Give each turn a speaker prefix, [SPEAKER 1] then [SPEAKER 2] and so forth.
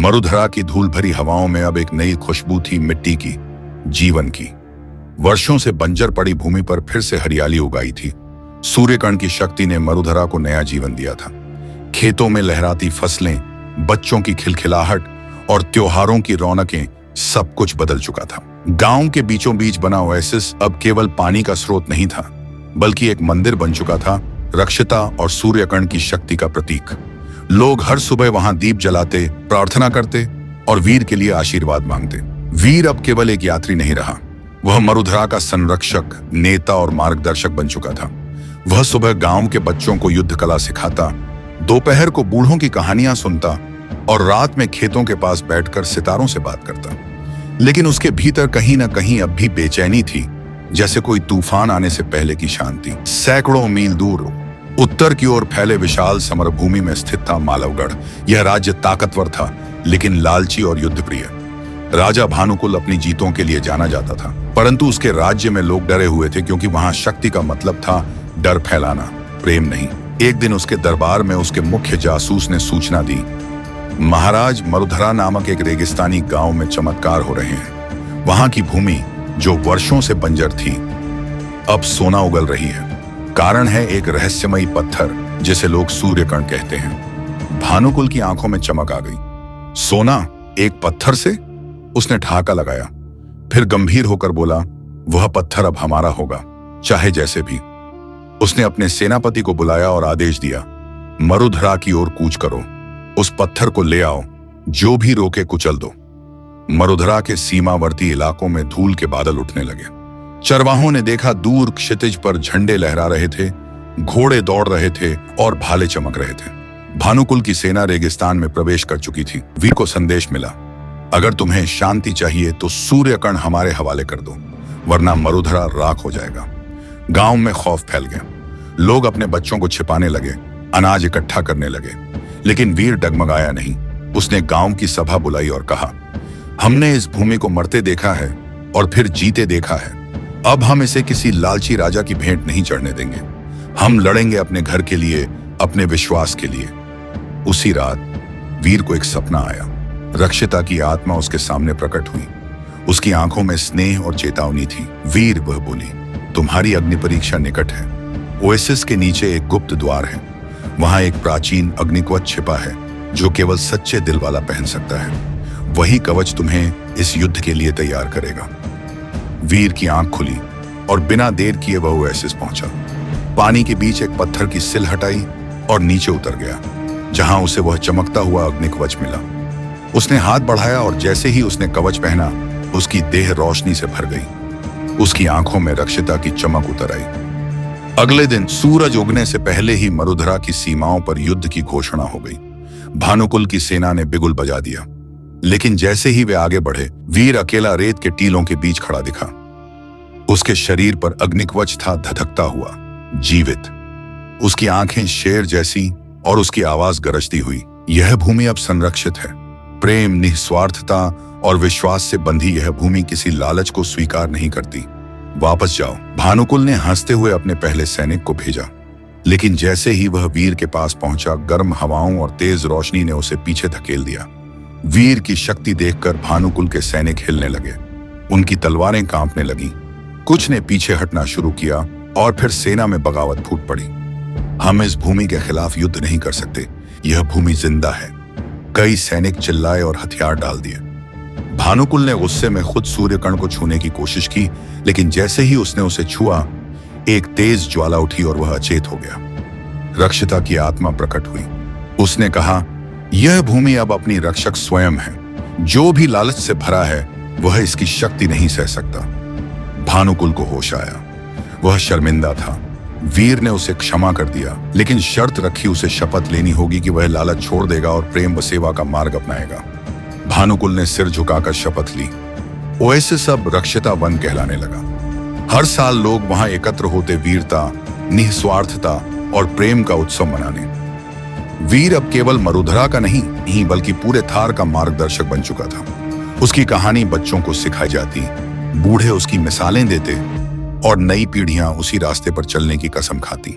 [SPEAKER 1] मरुधरा की धूल भरी हवाओं में अब एक नई खुशबू थी, मिट्टी की, जीवन की। वर्षों से बंजर पड़ी भूमि पर फिर से हरियाली उगाई थी। सूर्यकर्ण की शक्ति ने मरुधरा को नया जीवन दिया था। खेतों में लहराती फसलें, बच्चों की खिलखिलाहट और त्योहारों की रौनकें, सब कुछ बदल चुका था। गांव के बीचों बीच बना ओएसिस अब केवल पानी का स्रोत नहीं था, बल्कि एक मंदिर बन चुका था, रक्षिता और सूर्यकर्ण की शक्ति का प्रतीक। लोग हर सुबह वहां दीप जलाते, प्रार्थना करते और वीर के लिए आशीर्वाद मांगते। वीर अब केवल एक यात्री नहीं रहा, वह मरुधरा का संरक्षक, नेता और मार्गदर्शक बन चुका था। वह सुबह गांव के बच्चों को युद्ध कला सिखाता, दोपहर को बूढ़ों की कहानियां सुनता और रात में खेतों के पास बैठकर सितारों से बात करता। लेकिन उसके भीतर कहीं ना कहीं अब भी बेचैनी थी, जैसे कोई तूफान आने से पहले की शांति। सैकड़ों मील दूर उत्तर की ओर फैले विशाल समरभूमि में स्थित था मालवगढ़। यह राज्य ताकतवर था, लेकिन लालची और युद्धप्रिय। राजा भानुकुल अपनी जीतों के लिए जाना जाता था, परंतु उसके राज्य में लोग डरे हुए थे, क्योंकि वहां शक्ति का मतलब था डर फैलाना, प्रेम नहीं। एक दिन उसके दरबार में उसके मुख्य जासूस ने सूचना दी, महाराज, मरुधरा नामक एक रेगिस्तानी गांव में चमत्कार हो रहे हैं। वहां की भूमि जो वर्षों से बंजर थी, अब सोना उगल रही है। कारण है एक रहस्यमयी पत्थर, जिसे लोग सूर्यकर्ण कहते हैं। भानुकुल की आंखों में चमक आ गई। सोना, एक पत्थर से? उसने ठहाका लगाया, फिर गंभीर होकर बोला, वह पत्थर अब हमारा होगा, चाहे जैसे भी। उसने अपने सेनापति को बुलाया और आदेश दिया, मरुधरा की ओर कूच करो, उस पत्थर को ले आओ, जो भी रोके कुचल दो। मरुधरा के सीमावर्ती इलाकों में धूल के बादल उठने लगे। चरवाहों ने देखा, दूर क्षितिज पर झंडे लहरा रहे थे, घोड़े दौड़ रहे थे और भाले चमक रहे थे। भानुकुल की सेना रेगिस्तान में प्रवेश कर चुकी थी। वीर को संदेश मिला, अगर तुम्हें शांति चाहिए तो सूर्यकर्ण हमारे हवाले कर दो, वरना मरुधरा राख हो जाएगा। गांव में खौफ फैल गया। लोग अपने बच्चों को छिपाने लगे, अनाज इकट्ठा करने लगे। लेकिन वीर डगमगाया नहीं। उसने गांव की सभा बुलाई और कहा, हमने इस भूमि को मरते देखा है और फिर जीते देखा है। अब हम इसे किसी लालची राजा की भेंट नहीं चढ़ने देंगे। हम लड़ेंगे अपने घर के लिए, अपने विश्वास के लिए। उसी रात वीर को एक सपना आया। रक्षिता की आत्मा उसके सामने प्रकट हुई। उसकी आंखों में स्नेह और चेतावनी थी। वीर, वह बोली, तुम्हारी अग्नि परीक्षा निकट है। ओएसिस के नीचे एक गुप्त द्वार है। वहां एक प्राचीन अग्निकवच छिपा है, जो केवल सच्चे दिल वाला पहन सकता है। वही कवच तुम्हें इस युद्ध के लिए तैयार करेगा। वीर की आंख खुली और बिना देर किए वह ओएसिस पहुंचा। पानी के बीच एक पत्थर की सिल हटाई और नीचे उतर गया, जहां उसे वह चमकता हुआ अग्निकवच मिला। उसने हाथ बढ़ाया और जैसे ही उसने कवच पहना, उसकी देह रोशनी से भर गई। उसकी आंखों में रक्षिता की चमक उतर आई। अगले दिन सूरज उगने से पहले ही मरुधरा की सीमाओं पर युद्ध की घोषणा हो गई। भानुकुल की सेना ने बिगुल बजा दिया, लेकिन जैसे ही वे आगे बढ़े, वीर अकेला रेत के टीलों के बीच खड़ा दिखा। उसके शरीर पर अग्निकवच था, धधकता हुआ, जीवित। उसकी आंखें शेर जैसी और उसकी आवाज गरजती हुई। यह भूमि अब संरक्षित है। प्रेम, निस्वार्थता और विश्वास से बंधी यह भूमि किसी लालच को स्वीकार नहीं करती। वापस जाओ। भानुकुल ने हंसते हुए अपने पहले सैनिक को भेजा, लेकिन जैसे ही वह वीर के पास पहुंचा, गर्म हवाओं और तेज रोशनी ने उसे पीछे धकेल दिया। वीर की शक्ति देखकर भानुकुल के सैनिक हिलने लगे। उनकी तलवारें कांपने लगीं। कुछ ने पीछे हटना शुरू किया और फिर सेना में बगावत फूट पड़ी। हम इस भूमि के खिलाफ युद्ध नहीं कर सकते, यह भूमि जिंदा है। कई सैनिक चिल्लाए और हथियार डाल दिए। भानुकुल ने गुस्से में खुद सूर्यकर्ण को छूने की कोशिश की, लेकिन जैसे ही उसने उसे छुआ, एक तेज ज्वाला उठी और वह अचेत हो गया। रक्षिता की आत्मा प्रकट हुई। उसने कहा, यह भूमि अब अपनी रक्षक स्वयं है। जो भी लालच से भरा है, वह इसकी शक्ति नहीं सह सकता। भानुकुल को होश आया। वह शर्मिंदा था। वीर ने उसे क्षमा कर दिया, लेकिन शर्त रखी, उसे शपथ लेनी होगी कि वह लालच छोड़ देगा और प्रेम व सेवा का मार्ग अपनाएगा। भानुकुल ने सिर झुकाकर शपथ ली। ओएसिस अब रक्षिता वन कहलाने लगा। हर साल लोग वहां एकत्र होते, वीरता, निस्वार्थता और प्रेम का उत्सव मनाने। वीर अब केवल मरुधरा का नहीं बल्कि पूरे थार का मार्गदर्शक बन चुका था। उसकी कहानी बच्चों को सिखाई जाती, बूढ़े उसकी मिसालें देते और नई पीढ़ियां उसी रास्ते पर चलने की कसम खाती।